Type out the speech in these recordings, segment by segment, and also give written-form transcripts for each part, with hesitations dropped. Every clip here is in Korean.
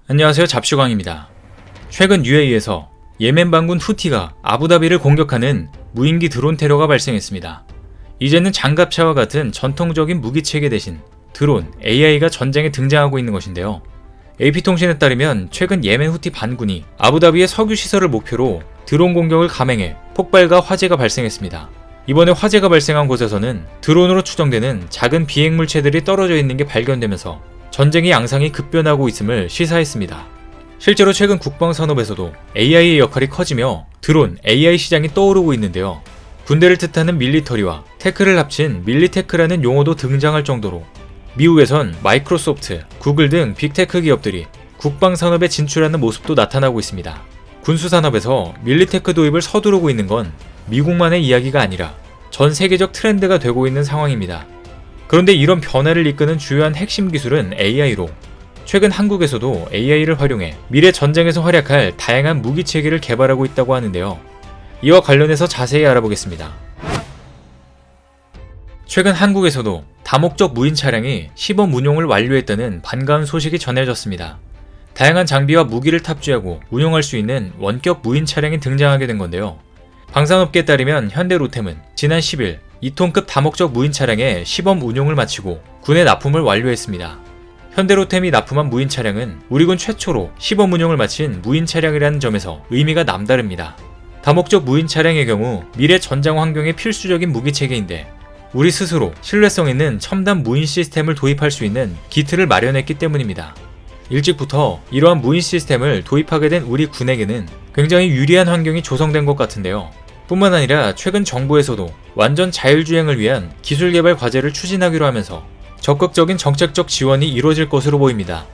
안녕하세요, 잡슈광입니다. 최근 UAE에서 예멘 반군 후티가 아부다비를 공격하는 무인기 드론 테러가 발생했습니다. 이제는 장갑차와 같은 전통적인 무기체계 대신 드론, AI가 전쟁에 등장하고 있는 것인데요. AP통신에 따르면 최근 예멘 후티 반군이 아부다비의 석유 시설을 목표로 드론 공격을 감행해 폭발과 화재가 발생했습니다. 이번에 화재가 발생한 곳에서는 드론으로 추정되는 작은 비행물체들이 떨어져 있는 게 발견되면서 전쟁의 양상이 급변하고 있음을 시사했습니다. 실제로 최근 국방산업에서도 AI의 역할이 커지며 드론, AI 시장이 떠오르고 있는데요. 군대를 뜻하는 밀리터리와 테크를 합친 밀리테크라는 용어도 등장할 정도로 미국에선 마이크로소프트, 구글 등 빅테크 기업들이 국방산업에 진출하는 모습도 나타나고 있습니다. 군수산업에서 밀리테크 도입을 서두르고 있는 건 미국만의 이야기가 아니라 전 세계적 트렌드가 되고 있는 상황입니다. 그런데 이런 변화를 이끄는 주요한 핵심 기술은 AI로 최근 한국에서도 AI를 활용해 미래 전쟁에서 활약할 다양한 무기 체계를 개발하고 있다고 하는데요. 이와 관련해서 자세히 알아보겠습니다. 최근 한국에서도 다목적 무인 차량이 시범 운용을 완료했다는 반가운 소식이 전해졌습니다. 다양한 장비와 무기를 탑재하고 운용할 수 있는 원격 무인 차량이 등장하게 된 건데요. 방산업계에 따르면 현대로템은 지난 10일 2톤급 다목적 무인 차량의 시범 운용을 마치고 군에 납품을 완료했습니다. 현대로템이 납품한 무인 차량은 우리 군 최초로 시범 운용을 마친 무인 차량이라는 점에서 의미가 남다릅니다. 다목적 무인 차량의 경우 미래 전장 환경의 필수적인 무기 체계인데 우리 스스로 신뢰성 있는 첨단 무인 시스템을 도입할 수 있는 기틀을 마련했기 때문입니다. 일찍부터 이러한 무인 시스템을 도입하게 된 우리 군에게는 굉장히 유리한 환경이 조성된 것 같은데요. 뿐만 아니라 최근 정부에서도 완전 자율주행을 위한 기술개발 과제를 추진하기로 하면서 적극적인 정책적 지원이 이루어질 것으로 보입니다.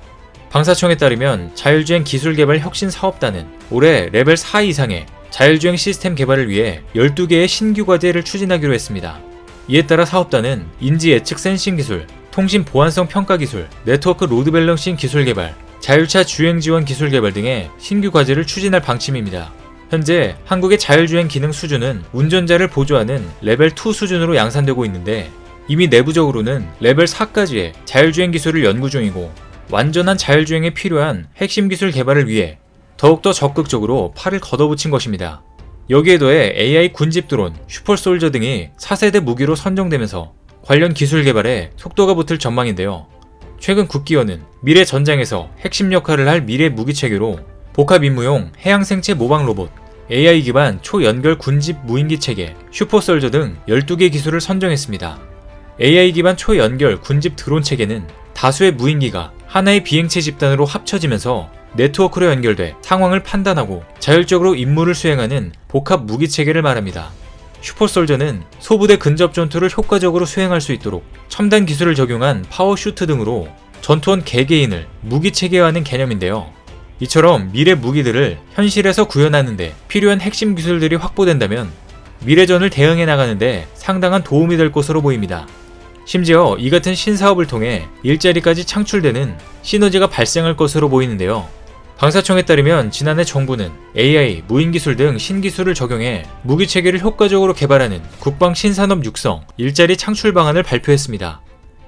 방사청에 따르면 자율주행 기술개발 혁신사업단은 올해 레벨 4 이상의 자율주행 시스템 개발을 위해 12개의 신규 과제를 추진하기로 했습니다. 이에 따라 사업단은 인지 예측 센싱 기술, 통신 보안성 평가 기술, 네트워크 로드 밸런싱 기술 개발, 자율차 주행 지원 기술 개발 등의 신규 과제를 추진할 방침입니다. 현재 한국의 자율주행 기능 수준은 운전자를 보조하는 레벨 2 수준으로 양산되고 있는데 이미 내부적으로는 레벨 4까지의 자율주행 기술을 연구 중이고 완전한 자율주행에 필요한 핵심 기술 개발을 위해 더욱더 적극적으로 팔을 걷어붙인 것입니다. 여기에 더해 AI 군집 드론, 슈퍼솔저 등이 4세대 무기로 선정되면서 관련 기술 개발에 속도가 붙을 전망인데요. 최근 국기원은 미래 전장에서 핵심 역할을 할 미래 무기체계로 복합 임무용 해양생체 모방 로봇, AI 기반 초연결 군집 무인기 체계, 슈퍼솔저 등 12개 기술을 선정했습니다. AI 기반 초연결 군집 드론 체계는 다수의 무인기가 하나의 비행체 집단으로 합쳐지면서 네트워크로 연결돼 상황을 판단하고 자율적으로 임무를 수행하는 복합 무기 체계를 말합니다. 슈퍼솔저는 소부대 근접 전투를 효과적으로 수행할 수 있도록 첨단 기술을 적용한 파워슈트 등으로 전투원 개개인을 무기 체계화하는 개념인데요. 이처럼 미래 무기들을 현실에서 구현하는데 필요한 핵심 기술들이 확보된다면 미래전을 대응해 나가는데 상당한 도움이 될 것으로 보입니다. 심지어 이 같은 신사업을 통해 일자리까지 창출되는 시너지가 발생할 것으로 보이는데요. 방사청에 따르면 지난해 정부는 AI, 무인기술 등 신기술을 적용해 무기체계를 효과적으로 개발하는 국방 신산업 육성, 일자리 창출 방안을 발표했습니다.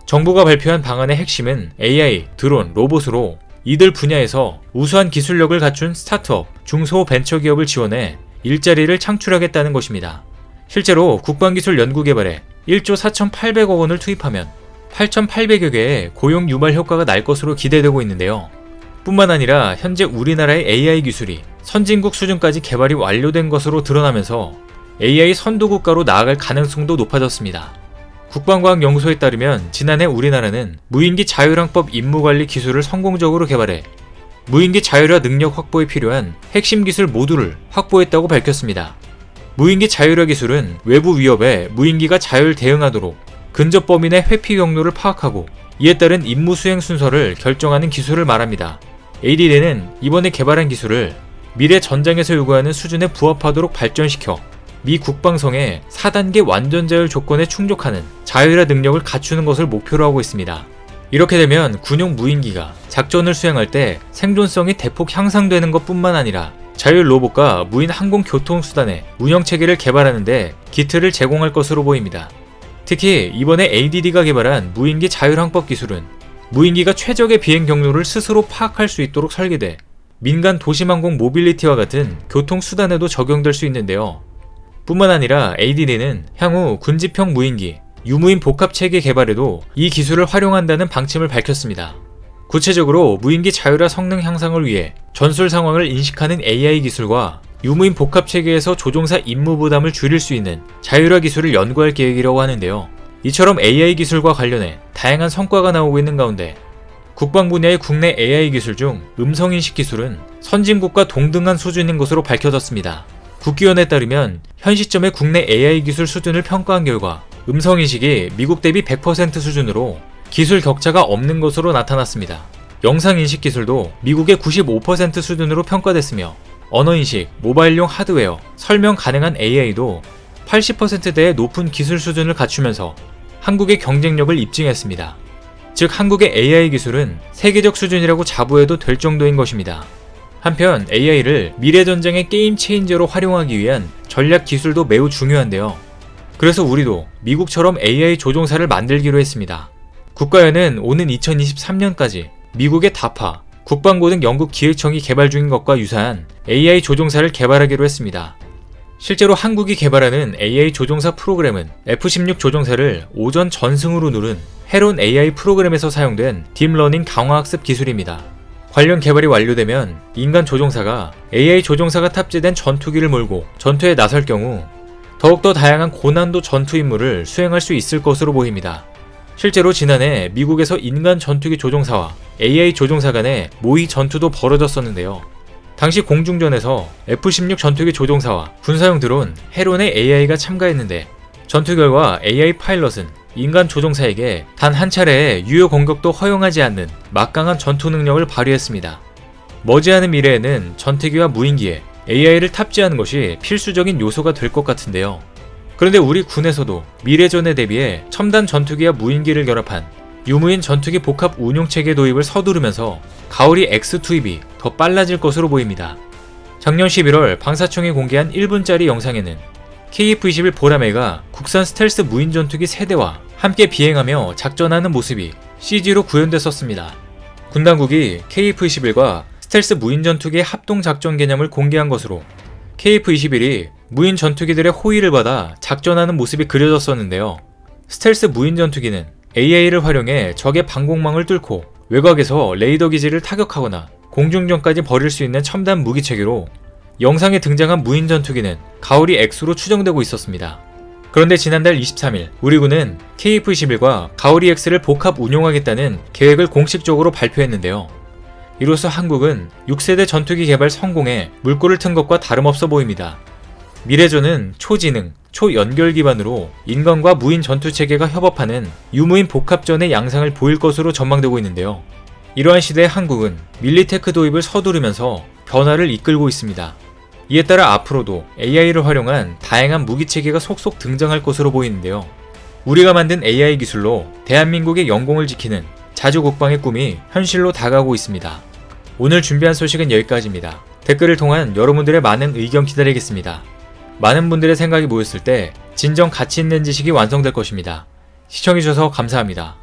정부가 발표한 방안의 핵심은 AI, 드론, 로봇으로 이들 분야에서 우수한 기술력을 갖춘 스타트업, 중소 벤처기업을 지원해 일자리를 창출하겠다는 것입니다. 실제로 국방기술 연구개발에 1조 4,800억 원을 투입하면 8,800여 개의 고용 유발 효과가 날 것으로 기대되고 있는데요. 뿐만 아니라 현재 우리나라의 AI 기술이 선진국 수준까지 개발이 완료된 것으로 드러나면서 AI 선도국가로 나아갈 가능성도 높아졌습니다. 국방과학연구소에 따르면 지난해 우리나라는 무인기 자율항법 임무관리 기술을 성공적으로 개발해 무인기 자율화 능력 확보에 필요한 핵심 기술 모두를 확보했다고 밝혔습니다. 무인기 자율화 기술은 외부 위협에 무인기가 자율 대응하도록 근접 범위 내 회피 경로를 파악하고 이에 따른 임무 수행 순서를 결정하는 기술을 말합니다. ADD는 이번에 개발한 기술을 미래 전장에서 요구하는 수준에 부합하도록 발전시켜 미 국방성의 4단계 완전 자율 조건에 충족하는 자율화 능력을 갖추는 것을 목표로 하고 있습니다. 이렇게 되면 군용 무인기가 작전을 수행할 때 생존성이 대폭 향상되는 것뿐만 아니라 자율 로봇과 무인 항공 교통수단의 운영체계를 개발하는데 기틀을 제공할 것으로 보입니다. 특히 이번에 ADD가 개발한 무인기 자율항법 기술은 무인기가 최적의 비행 경로를 스스로 파악할 수 있도록 설계돼 민간 도심항공 모빌리티와 같은 교통수단에도 적용될 수 있는데요. 뿐만 아니라 ADD는 향후 군집형 무인기, 유무인 복합체계 개발에도 이 기술을 활용한다는 방침을 밝혔습니다. 구체적으로 무인기 자율화 성능 향상을 위해 전술 상황을 인식하는 AI 기술과 유무인 복합체계에서 조종사 임무 부담을 줄일 수 있는 자율화 기술을 연구할 계획이라고 하는데요. 이처럼 AI 기술과 관련해 다양한 성과가 나오고 있는 가운데 국방 분야의 국내 AI 기술 중 음성인식 기술은 선진국과 동등한 수준인 것으로 밝혀졌습니다. 국기원에 따르면 현 시점의 국내 AI 기술 수준을 평가한 결과 음성인식이 미국 대비 100% 수준으로 기술 격차가 없는 것으로 나타났습니다. 영상인식 기술도 미국의 95% 수준으로 평가됐으며 언어인식, 모바일용 하드웨어, 설명 가능한 AI도 80%대의 높은 기술 수준을 갖추면서 한국의 경쟁력을 입증했습니다. 즉 한국의 AI 기술은 세계적 수준이라고 자부해도 될 정도인 것입니다. 한편 AI를 미래전쟁의 게임 체인저로 활용하기 위한 전략 기술도 매우 중요한데요. 그래서 우리도 미국처럼 AI 조종사를 만들기로 했습니다. 국가연은 오는 2023년까지 미국의 다파, 국방부 등 영국 기획청이 개발 중인 것과 유사한 AI 조종사를 개발하기로 했습니다. 실제로 한국이 개발하는 AI 조종사 프로그램은 F-16 조종사를 오전 전승으로 누른 헤론 AI 프로그램에서 사용된 딥러닝 강화학습 기술입니다. 관련 개발이 완료되면 인간 조종사가 AI 조종사가 탑재된 전투기를 몰고 전투에 나설 경우 더욱더 다양한 고난도 전투 임무를 수행할 수 있을 것으로 보입니다. 실제로 지난해 미국에서 인간 전투기 조종사와 AI 조종사 간의 모의 전투도 벌어졌었는데요. 당시 공중전에서 F-16 전투기 조종사와 군사용 드론 헤론의 AI가 참가했는데 전투 결과 AI 파일럿은 인간 조종사에게 단 한 차례의 유효 공격도 허용하지 않는 막강한 전투 능력을 발휘했습니다. 머지않은 미래에는 전투기와 무인기에 AI를 탑재하는 것이 필수적인 요소가 될 것 같은데요. 그런데 우리 군에서도 미래전에 대비해 첨단 전투기와 무인기를 결합한 유무인 전투기 복합 운용체계 도입을 서두르면서 가오리 X 투입이 더 빨라질 것으로 보입니다. 작년 11월 방사청이 공개한 1분짜리 영상에는 KF-21 보라매가 국산 스텔스 무인 전투기 3대와 함께 비행하며 작전하는 모습이 CG로 구현됐었습니다. 군 당국이 KF-21과 스텔스 무인 전투기의 합동 작전 개념을 공개한 것으로 KF-21이 무인 전투기들의 호위를 받아 작전하는 모습이 그려졌었는데요. 스텔스 무인 전투기는 AI를 활용해 적의 방공망을 뚫고 외곽에서 레이더 기지를 타격하거나 공중전까지 벌일 수 있는 첨단 무기체계로 영상에 등장한 무인 전투기는 가오리 X로 추정되고 있었습니다. 그런데 지난달 23일 우리 군은 KF-21과 가오리 X를 복합 운용하겠다는 계획을 공식적으로 발표했는데요. 이로써 한국은 6세대 전투기 개발 성공에 물꼬를 튼 것과 다름없어 보입니다. 미래전은 초지능, 초연결 기반으로 인간과 무인 전투체계가 협업하는 유무인 복합전의 양상을 보일 것으로 전망되고 있는데요. 이러한 시대에 한국은 밀리테크 도입을 서두르면서 변화를 이끌고 있습니다. 이에 따라 앞으로도 AI를 활용한 다양한 무기체계가 속속 등장할 것으로 보이는데요. 우리가 만든 AI 기술로 대한민국의 영공을 지키는 자주국방의 꿈이 현실로 다가오고 있습니다. 오늘 준비한 소식은 여기까지입니다. 댓글을 통한 여러분들의 많은 의견 기다리겠습니다. 많은 분들의 생각이 모였을 때 진정 가치 있는 지식이 완성될 것입니다. 시청해주셔서 감사합니다.